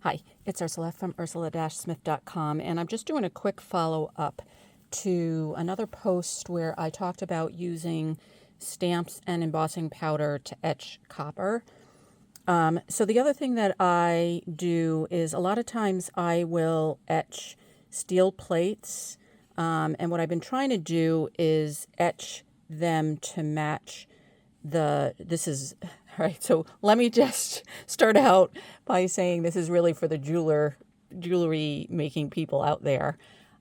Hi, it's Ursula from ursula-smith.com, and I'm just doing a quick follow-up to another post where I talked about using stamps and embossing powder to etch copper. So the other thing that I do is a lot of times I will etch steel plates, and what I've been trying to do is etch them to match this is, all right, so let me just start out by saying this is really for the jewelry making people out there.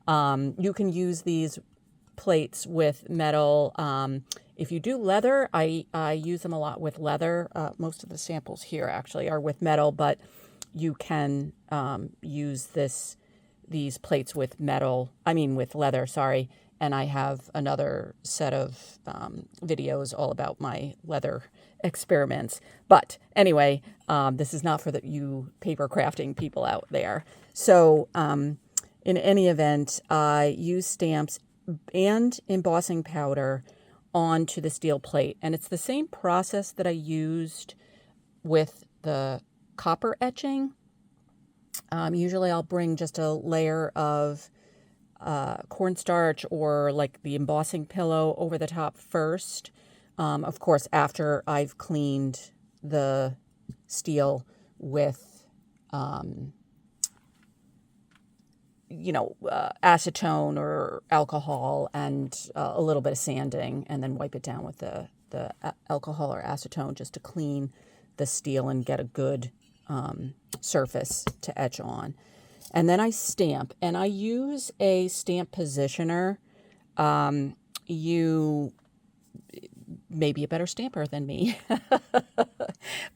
You can use these plates with metal. If you do leather, I use them a lot with leather. Most of the samples here actually are with metal, but you can use these plates with with leather, sorry. And I have another set of videos all about my leather experiments. But anyway, this is not for you paper crafting people out there. So in any event, I use stamps and embossing powder onto the steel plate. And it's the same process that I used with the copper etching. Usually I'll bring just a layer of cornstarch or like the embossing pillow over the top first. Of course, after I've cleaned the steel with, acetone or alcohol and a little bit of sanding, and then wipe it down with the alcohol or acetone just to clean the steel and get a good surface to etch on. And then I stamp, and I use a stamp positioner. You may be a better stamper than me,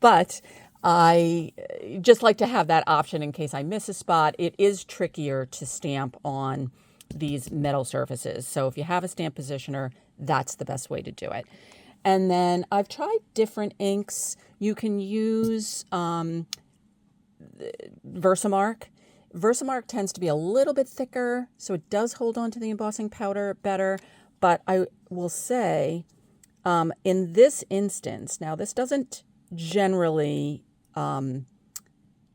but I just like to have that option in case I miss a spot. It is trickier to stamp on these metal surfaces. So if you have a stamp positioner, that's the best way to do it. And then I've tried different inks. You can use Versamark. Versamark tends to be a little bit thicker, so it does hold on to the embossing powder better. But I will say, in this instance, now this doesn't generally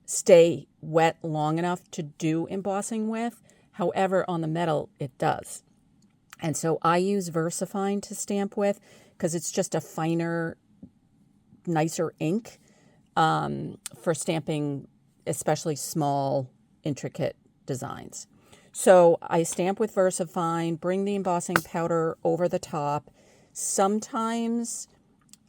stay wet long enough to do embossing with. However, on the metal, it does. And so I use VersaFine to stamp with because it's just a finer, nicer ink for stamping, especially small, intricate designs. So I stamp with VersaFine, bring the embossing powder over the top. Sometimes,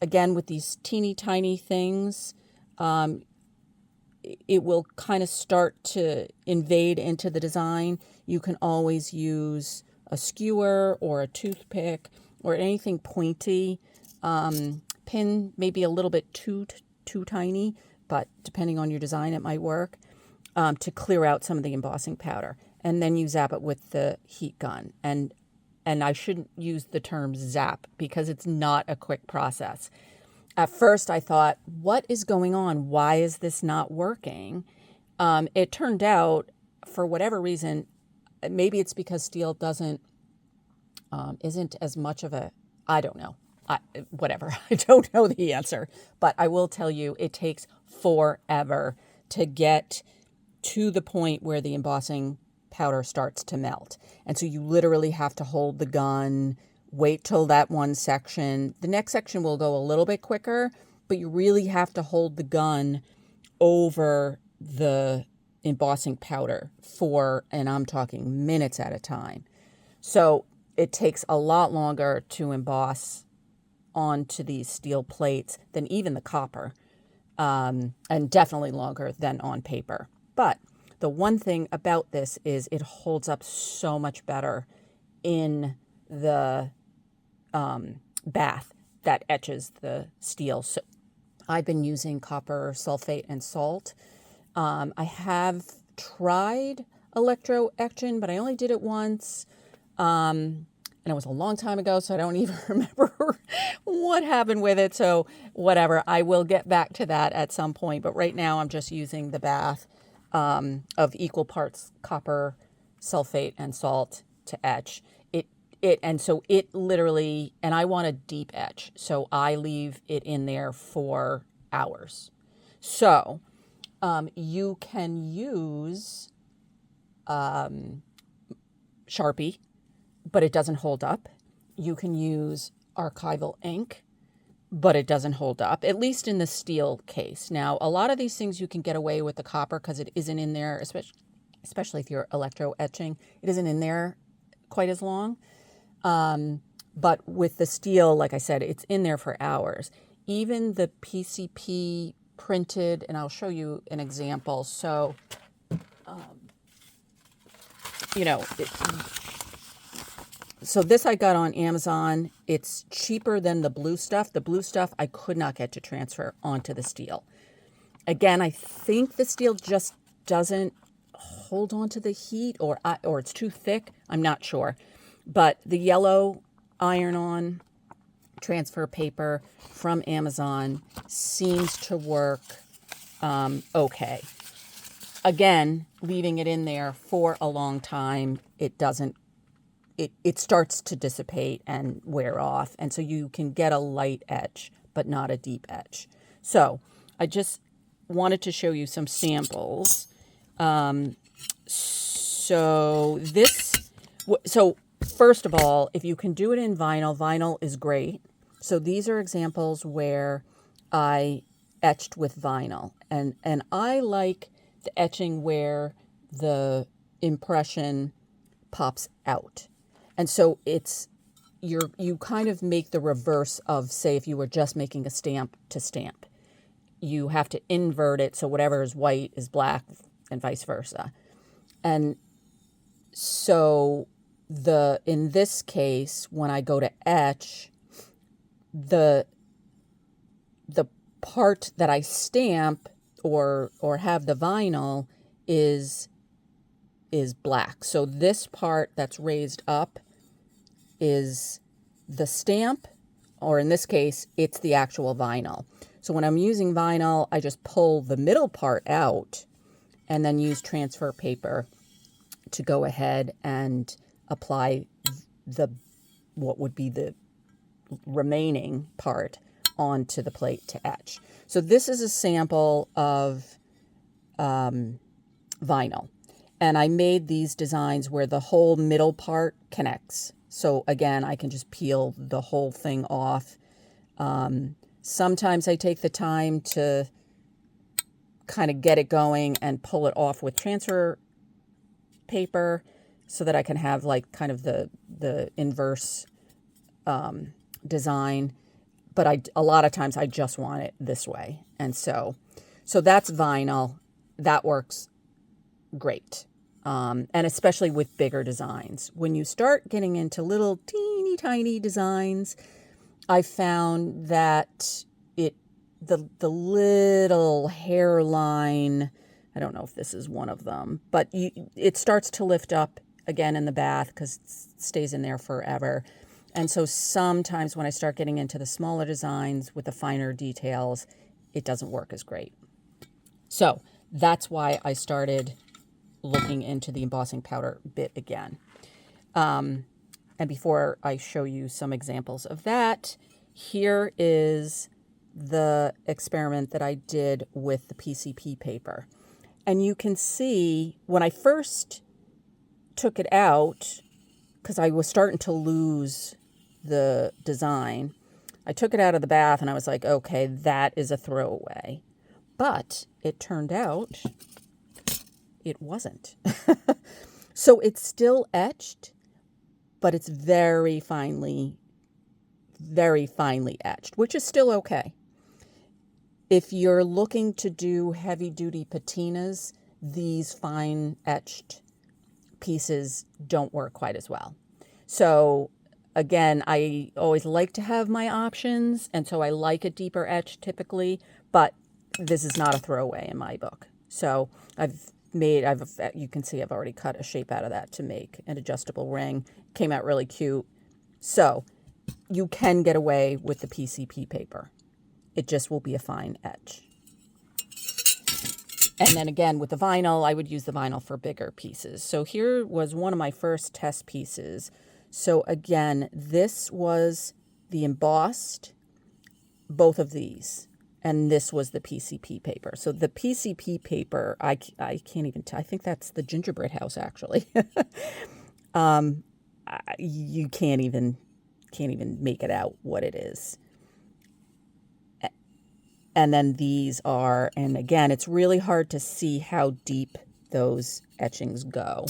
again, with these teeny tiny things, it will kind of start to invade into the design. You can always use a skewer or a toothpick or anything pointy. Pin maybe a little bit too tiny, but depending on your design, it might work. To clear out some of the embossing powder. And then you zap it with the heat gun. And I shouldn't use the term zap because it's not a quick process. At first I thought, what is going on? Why is this not working? It turned out, for whatever reason, maybe it's because steel isn't as much of a, I don't know. Whatever. I don't know the answer. But I will tell you, it takes forever to get to the point where the embossing powder starts to melt. And so you literally have to hold the gun, wait till that one section. The next section will go a little bit quicker, but you really have to hold the gun over the embossing powder for, and I'm talking minutes at a time. So it takes a lot longer to emboss onto these steel plates than even the copper, and definitely longer than on paper. But the one thing about this is it holds up so much better in the bath that etches the steel. So I've been using copper sulfate and salt. I have tried electro etching, but I only did it once. And it was a long time ago, so I don't even remember what happened with it. So whatever, I will get back to that at some point. But right now I'm just using the bath of equal parts copper, sulfate, and salt to etch. And so it literally, and I want a deep etch, so I leave it in there for hours. So You can use Sharpie, but it doesn't hold up. You can use archival ink, but it doesn't hold up, at least in the steel case. Now, a lot of these things you can get away with the copper because it isn't in there, especially if you're electro etching. It isn't in there quite as long. But with the steel, like I said, it's in there for hours. Even the PCP printed, and I'll show you an example. So, you know, so this I got on Amazon. It's cheaper than the blue stuff. The blue stuff I could not get to transfer onto the steel. Again, I think the steel just doesn't hold on to the heat, or it's too thick. I'm not sure. But the yellow iron-on transfer paper from Amazon seems to work okay. Again, leaving it in there for a long time, it starts to dissipate and wear off. And so you can get a light etch, but not a deep etch. So I just wanted to show you some samples. So first of all, if you can do it in vinyl, vinyl is great. So these are examples where I etched with vinyl. And I like the etching where the impression pops out. And so you kind of make the reverse of, say, if you were just making a stamp to stamp. You have to invert it so whatever is white is black and vice versa. And so in this case, when I go to etch, the part that I stamp or have the vinyl is black. So this part that's raised up is the stamp, or in this case, it's the actual vinyl. So when I'm using vinyl, I just pull the middle part out and then use transfer paper to go ahead and apply what would be the remaining part onto the plate to etch. So this is a sample of vinyl. And I made these designs where the whole middle part connects. So again, I can just peel the whole thing off. Sometimes I take the time to kind of get it going and pull it off with transfer paper so that I can have like kind of the inverse design. But a lot of times I just want it this way. And so that's vinyl. That works great. And especially with bigger designs. When you start getting into little teeny tiny designs, I found that the little hairline, I don't know if this is one of them, but it starts to lift up again in the bath because it stays in there forever. And so sometimes when I start getting into the smaller designs with the finer details, it doesn't work as great. So that's why I started looking into the embossing powder bit again. And before I show you some examples of that, here is the experiment that I did with the PCP paper. And you can see when I first took it out, because I was starting to lose the design, I took it out of the bath and I was like, okay, that is a throwaway. But it turned out it wasn't. So it's still etched, but it's very finely etched, which is still okay. If you're looking to do heavy-duty patinas, these fine etched pieces don't work quite as well. So again, I always like to have my options, and so I like a deeper etch typically, but this is not a throwaway in my book. So you can see I've already cut a shape out of that to make an adjustable ring. Came out really cute. So you can get away with the PCP paper. It just will be a fine etch. And then again, with the vinyl, I would use the vinyl for bigger pieces. So here was one of my first test pieces. So again, this was the embossed, both of these. and this was the PCP paper. So the PCP paper, I can't even tell. I think that's the gingerbread house, actually. You can't even make it out what it is. And then these are, and again, it's really hard to see how deep those etchings go.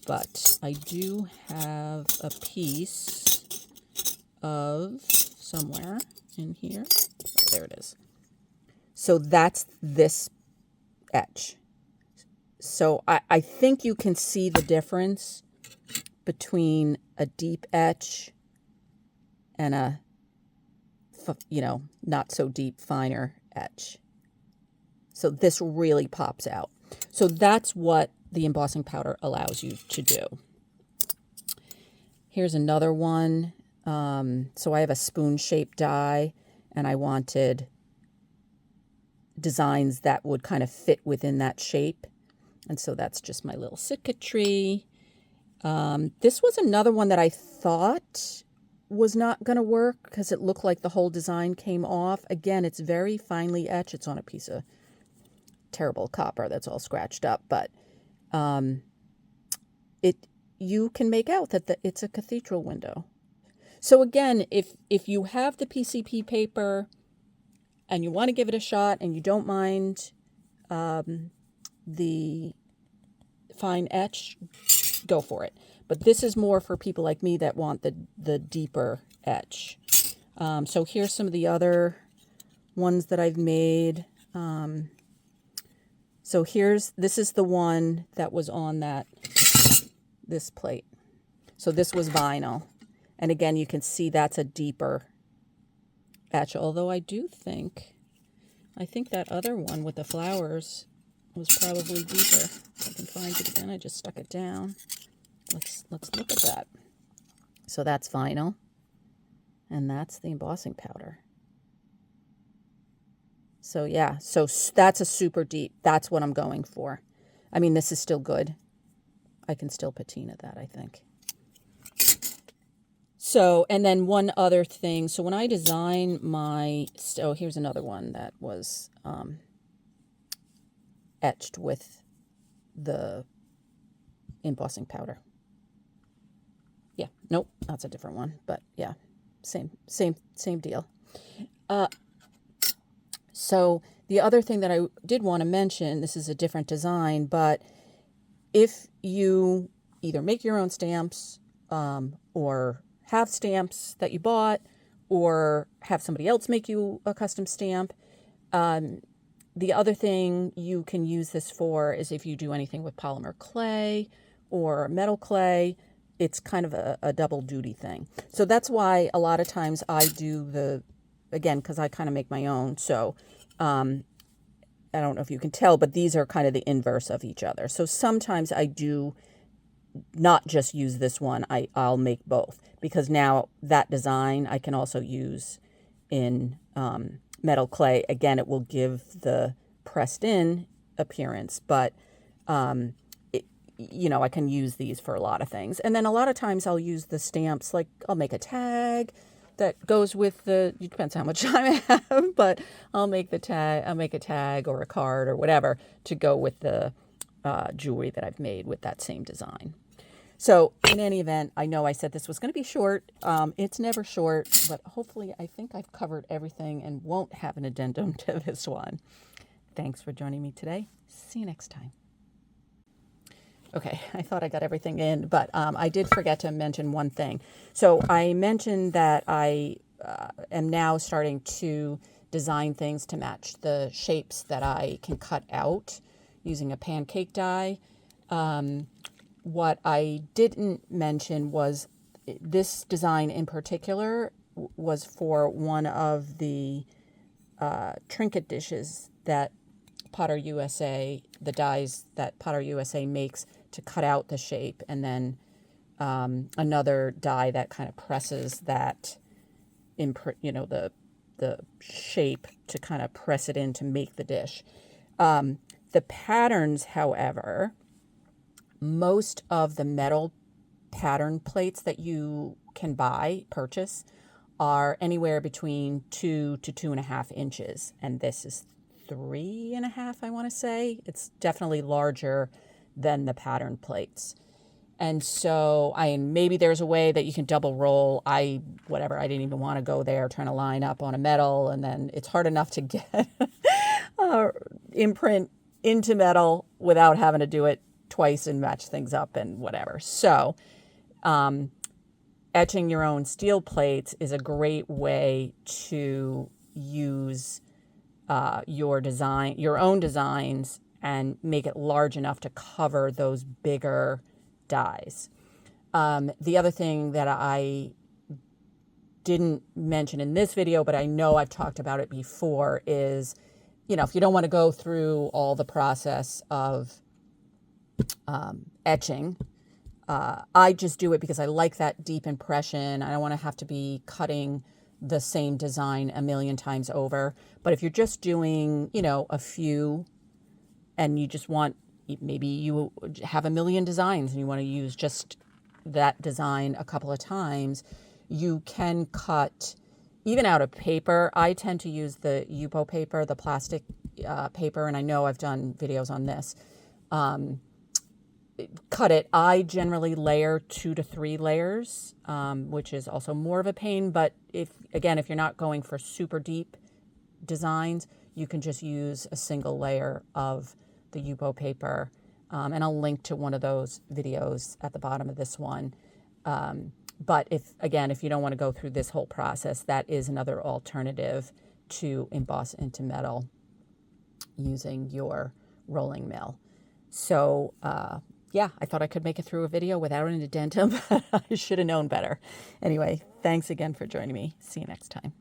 But I do have a piece of somewhere in here. Oh, there it is. So that's this etch. So I think you can see the difference between a deep etch and a, not so deep, finer etch. So this really pops out. So that's what the embossing powder allows you to do. Here's another one. So I have a spoon-shaped die, and I wanted designs that would kind of fit within that shape. And so that's just my little Sitka tree. This was another one that I thought was not going to work because it looked like the whole design came off. Again, it's very finely etched. It's on a piece of terrible copper that's all scratched up, but you can make out that it's a cathedral window. So again, if you have the PCP paper and you want to give it a shot and you don't mind the fine etch, go for it. But this is more for people like me that want the deeper etch. So here's some of the other ones that I've made. So this is the one that was on this plate. So this was vinyl. And again, you can see that's a deeper etch. Although I think that other one with the flowers was probably deeper. If I can find it again, I just stuck it down. Let's look at that. So that's vinyl, and that's the embossing powder. So yeah, so that's a super deep. That's what I'm going for. I mean, this is still good. I can still patina that, I think. So, and then one other thing. So when I design here's another one that was etched with the embossing powder. Yeah, nope, that's a different one, but yeah, same deal. So the other thing that I did want to mention, this is a different design, but if you either make your own stamps or have stamps that you bought or have somebody else make you a custom stamp, the other thing you can use this for is if you do anything with polymer clay or metal clay. It's kind of a double duty thing. So that's why a lot of times I do again, because I kind of make my own. So I don't know if you can tell, but these are kind of the inverse of each other. So sometimes I do not just use this one. I'll make both, because now that design I can also use in metal clay. Again, it will give the pressed in appearance, but I can use these for a lot of things. And then a lot of times I'll use the stamps, like I'll make a tag that goes with it depends how much time I have, but I'll make a tag or a card or whatever to go with the jewelry that I've made with that same design. So in any event, I know I said this was going to be short. It's never short, but hopefully I think I've covered everything and won't have an addendum to this one. Thanks for joining me today. See you next time. Okay, I thought I got everything in, but I did forget to mention one thing. So I mentioned that I am now starting to design things to match the shapes that I can cut out using a pancake die. What I didn't mention was this design in particular was for one of the trinket dishes that Potter USA, the dies that Potter USA makes to cut out the shape, and then another die that kind of presses that, the shape to kind of press it in to make the dish. The patterns, however, most of the metal pattern plates that you can purchase, are anywhere between 2 to 2.5 inches. And this is 3.5, I want to say. It's definitely larger than the pattern plates. And so maybe there's a way that you can double roll. I didn't even want to go there, trying to line up on a metal. And then it's hard enough to get imprint into metal without having to do it twice and match things up and whatever. So etching your own steel plates is a great way to use your own designs and make it large enough to cover those bigger dies. The other thing that I didn't mention in this video, but I know I've talked about it before, is, if you don't want to go through all the process of etching, I just do it because I like that deep impression. I don't want to have to be cutting the same design a million times over. But if you're just doing, a few, and you just want, maybe you have a million designs and you want to use just that design a couple of times, you can cut even out of paper. I tend to use the Yupo paper, the plastic paper, and I know I've done videos on this. Cut it. I generally layer 2 to 3 layers, which is also more of a pain. But if you're not going for super deep designs, you can just use a single layer of the Yupo paper. And I'll link to one of those videos at the bottom of this one. But if you don't want to go through this whole process, that is another alternative to emboss into metal using your rolling mill. So, I thought I could make it through a video without an addendum, but I should have known better. Anyway, thanks again for joining me. See you next time.